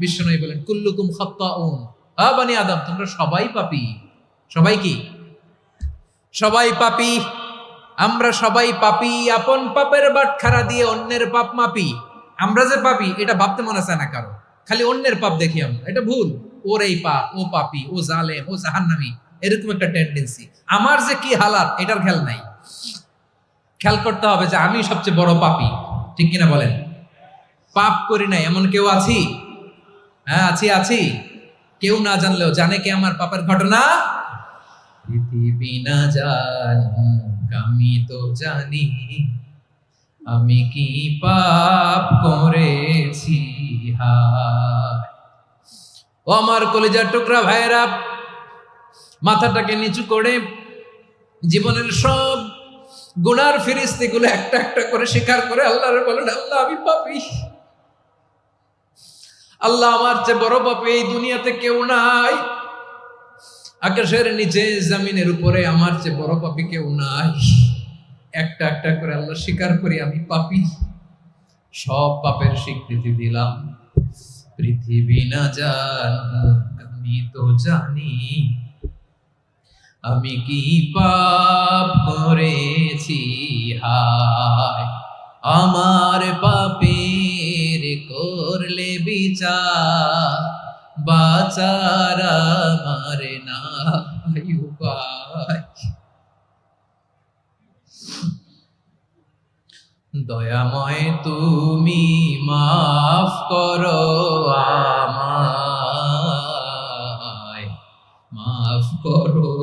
বিশ্বনবী বলেন কুল্লুকুম খাত্তাউন, বানি আদম তোমরা সবাই পাপী। সবাই কি? সবাই পাপী। আমরা সবাই পাপী, আপন পাপের বাটখারা দিয়ে অন্যের পাপ মাপি। আমরা যে পাপী এটা ভাবতে মনে চায় না কারো, খালি অন্যের পাপ দেখি আমরা, এটা ভুল। ওর এই পাপ, ও পাপী, ও জালেম, ও জাহান্নামী, এরকম একটা টেন্ডেন্সি। আমার যে কি হালাত এটার খেয়াল নাই। খেয়াল করতে হবে যে আমি সবচেয়ে বড় পাপী, ঠিক কিনা বলেন? পাপ করি নাই এমন কেউ আছি? হ্যাঁ আছি। কেউ না জানলেও জানে কে আমার পাপের ঘটনা? পৃথিবী না জানুক আমি তো জানি, আমি কি পাপ করেছি হায়। ও আমার কলিজার টুকরা ভাইরা, মাথাটাকে নিচু করে জীবনের সব গুনার ফিরিস্তিগুলো একটা একটা করে স্বীকার করে আল্লাহরে বলেন, আল্লাহ আমি পাপী। আল্লাহ আমার চেয়ে বড় পাপী এই দুনিয়াতে কেউ নাই। আকাশের নিচে জমিনের উপরে আমার চেয়ে বড় পাপী কেউ নাই। একটা একটা করে আল্লাহ স্বীকার করি আমি পাপী। সব পাপের স্বীকৃতি দিলাম। পৃথিবী না জানুক আমি তো জানি, আমি কি পাপ করেছি হায়। আমার পাপের করলে বিচার, বাঁচার আমার নাই উপায়। দয়াময় তুমি মাফ করো আমায়, মাফ করো